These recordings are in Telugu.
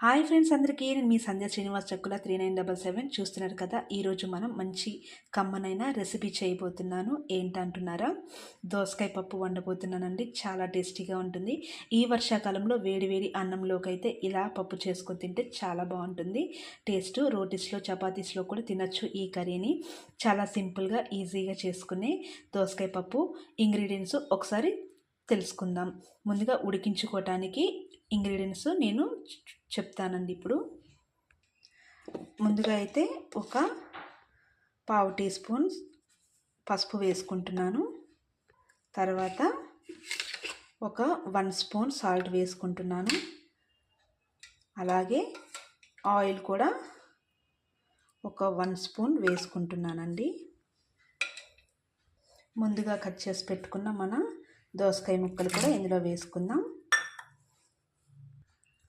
హాయ్ ఫ్రెండ్స్ అందరికీ, నేను మీ సంధ్య శ్రీనివాస్ చెక్కుల 3977 చూస్తున్నారు కదా. ఈరోజు మనం మంచి కమ్మనైన రెసిపీ చేయబోతున్నాను. ఏంటంటున్నారా? దోసకాయ పప్పు వండబోతున్నానండి. చాలా టేస్టీగా ఉంటుంది. ఈ వర్షాకాలంలో వేడి వేడి అన్నంలోకి అయితే ఇలా పప్పు చేసుకొని తింటే చాలా బాగుంటుంది. టేస్ట్ రోటీస్లో చపాతీస్లో కూడా తినచ్చు. ఈ కర్రీని చాలా సింపుల్గా ఈజీగా చేసుకునే దోసకాయ పప్పు ఇంగ్రీడియంట్స్ ఒకసారి తెలుసుకుందాం. ముందుగా ఉడికించుకోవటానికి ఇంగ్రీడియంట్స్ నేను చెప్తానండి. ఇప్పుడు ముందుగా అయితే ఒక పావు టీ స్పూన్ పసుపు వేసుకుంటున్నాను. తర్వాత ఒక 1 స్పూన్ సాల్ట్ వేసుకుంటున్నాను. అలాగే ఆయిల్ కూడా ఒక 1 స్పూన్ వేసుకుంటున్నానండి. ముందుగా కట్ చేసి పెట్టుకున్న మన దోసకాయ ముక్కలు కూడా ఇందులో వేసుకుందాం.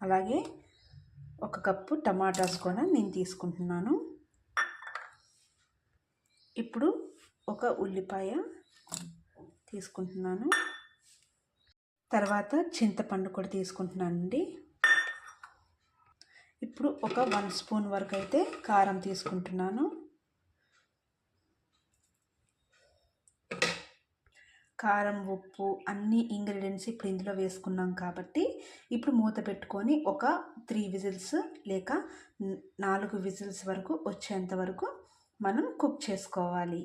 అలాగే ఒక కప్పు టమాటాస్ కూడా నేను తీసుకుంటున్నాను. ఇప్పుడు ఒక ఉల్లిపాయ తీసుకుంటున్నాను. తర్వాత చింతపండు కూడా తీసుకుంటున్నానండి. ఇప్పుడు ఒక 1 స్పూన్ వరకు అయితే కారం తీసుకుంటున్నాను. కారం, ఉప్పు అన్ని ఇంగ్రీడియంట్స్ ఇప్పుడు ఇందులో వేసుకున్నాం కాబట్టి ఇప్పుడు మూత పెట్టుకొని ఒక 3 విజిల్స్ లేక 4 విజిల్స్ వరకు వచ్చేంత వరకు మనం కుక్ చేసుకోవాలి.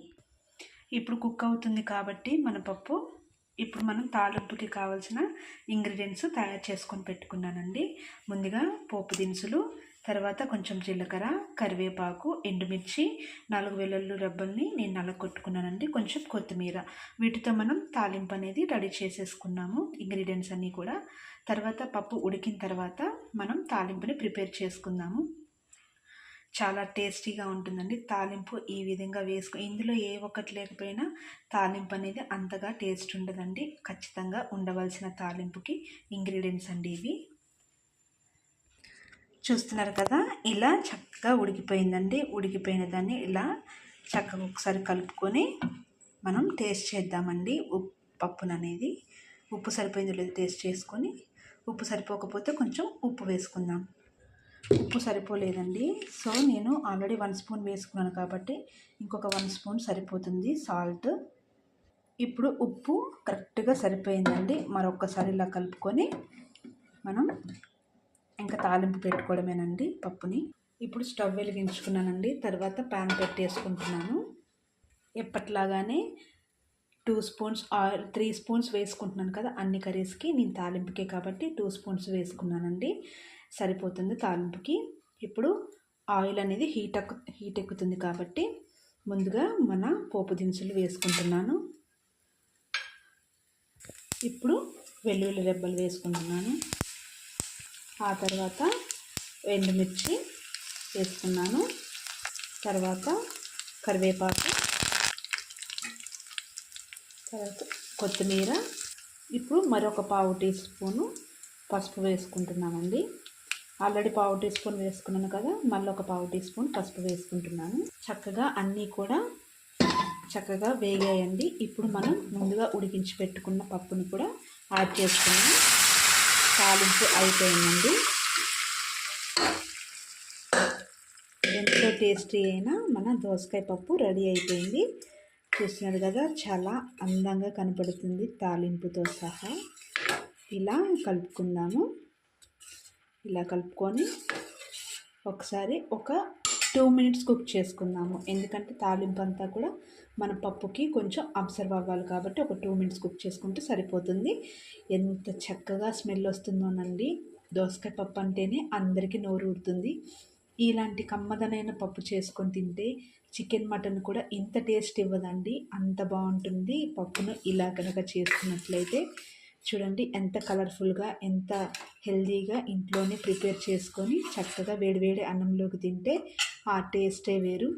ఇప్పుడు కుక్ అవుతుంది కాబట్టి మన పప్పు ఇప్పుడు మనం తాలింపుకి కావాల్సిన ఇంగ్రీడియంట్స్ తయారు చేసుకొని పెట్టుకున్నానండి. ముందుగా పోపు దినుసులు, తర్వాత కొంచెం జీలకర్ర, కరివేపాకు, ఎండుమిర్చి, 4 వెల్లుల్లి రెబ్బల్ని నేను నల్లగొట్టుకున్నానండి. కొంచెం కొత్తిమీర, వీటితో మనం తాలింపు అనేది రెడీ చేసేసుకున్నాము ఇంగ్రీడియంట్స్ అన్నీ కూడా. తర్వాత పప్పు ఉడికిన తర్వాత మనం తాలింపుని ప్రిపేర్ చేసుకుందాము. చాలా టేస్టీగా ఉంటుందండి తాలింపు ఈ విధంగా ఇందులో ఏ ఒక్కటి లేకపోయినా తాలింపు అనేది అంతగా టేస్ట్ ఉండదండి. ఖచ్చితంగా ఉండవలసిన తాలింపుకి ఇంగ్రీడియంట్స్ అండి ఇవి. చూస్తున్నారు కదా, ఇలా చక్కగా ఉడికిపోయిందండి. ఉడికిపోయిన దాన్ని ఇలా చక్కగా ఒకసారి కలుపుకొని మనం టేస్ట్ చేద్దామండి. పప్పును అనేది ఉప్పు సరిపోయిందో లేదో టేస్ట్ చేసుకొని, ఉప్పు సరిపోకపోతే కొంచెం ఉప్పు వేసుకుందాం. ఉప్పు సరిపోలేదండి, సో నేను ఆల్రెడీ 1 స్పూన్ వేసుకున్నాను కాబట్టి ఇంకొక 1 స్పూన్ సరిపోతుంది సాల్ట్. ఇప్పుడు ఉప్పు కరెక్ట్గా సరిపోయిందండి. మరొకసారి ఇలా కలుపుకొని మనం ఇంకా తాలింపు పెట్టుకోవడమేనండి పప్పుని. ఇప్పుడు స్టవ్ వెలిగించుకున్నానండి. తర్వాత ప్యాన్ పెట్టేసుకుంటున్నాను. ఎప్పట్లాగానే 2 స్పూన్స్ ఆయిల్, 3 స్పూన్స్ వేసుకుంటున్నాను కదా అన్ని కర్రీస్కి. నేను తాలింపుకే కాబట్టి 2 స్పూన్స్ వేసుకున్నానండి, సరిపోతుంది తాలింపుకి. ఇప్పుడు ఆయిల్ అనేది హీట్ ఎక్కుతుంది కాబట్టి ముందుగా మన పోపు దినుసులు వేసుకుంటున్నాను. ఇప్పుడు వెల్లుల్లి రెబ్బలు వేసుకుంటున్నాను. ఆ తర్వాత ఎండుమిర్చి వేసుకున్నాను. తర్వాత కరివేపాకు, తర్వాత కొత్తిమీర. ఇప్పుడు మరొక పావు టీ స్పూను పసుపు వేసుకుంటున్నానండి. ఆల్రెడీ పావు టీ స్పూన్ వేసుకున్నాను కదా, మళ్ళీ ఒక పావు టీ స్పూన్ పసుపు వేసుకుంటున్నాను. చక్కగా అన్నీ కూడా చక్కగా వేగాయండి. ఇప్పుడు మనం ముందుగా ఉడికించి పెట్టుకున్న పప్పుని కూడా యాడ్ చేసుకున్నాం. తాలింపు అయిపోయిందండి. ఎంతో టేస్టీ అయినా మన దోసకాయ పప్పు రెడీ అయిపోయింది. చూస్తున్నారు కదా, చాలా అందంగా కనపడుతుంది తాలింపుతో సహా. ఇలా కలుపుకుందాము. ఇలా కలుపుకొని ఒకసారి ఒక 2 మినిట్స్ కుక్ చేసుకుందాము. ఎందుకంటే తాలింపు అంతా కూడా మన పప్పుకి కొంచెం అబ్జర్వ్ అవ్వాలి కాబట్టి ఒక 2 మినిట్స్ కుక్ చేసుకుంటే సరిపోతుంది. ఎంత చక్కగా స్మెల్ వస్తుందోనండి. దోసకాయ పప్పు అంటేనే అందరికీ నోరు ఊరుతుంది. ఇలాంటి కమ్మదనైన పప్పు చేసుకొని తింటే చికెన్, మటన్ కూడా ఇంత టేస్ట్ ఇవ్వదండి. అంత బాగుంటుంది. పప్పును ఇలా కనుక చేసుకున్నట్లయితే చూడండి ఎంత కలర్ఫుల్గా, ఎంత హెల్దీగా ఇంట్లోనే ప్రిపేర్ చేసుకొని చక్కగా వేడివేడి అన్నంలోకి తింటే ఆ టేస్టే వేరు.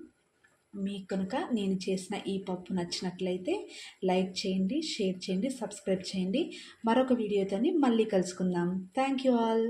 మీకు కనుక నేను చేసిన ఈ పప్పు నచ్చినట్లయితే లైక్ చేయండి, షేర్ చేయండి, సబ్స్క్రైబ్ చేయండి. మరొక వీడియోతోని మళ్ళీ కలుసుకుందాం. Thank you all.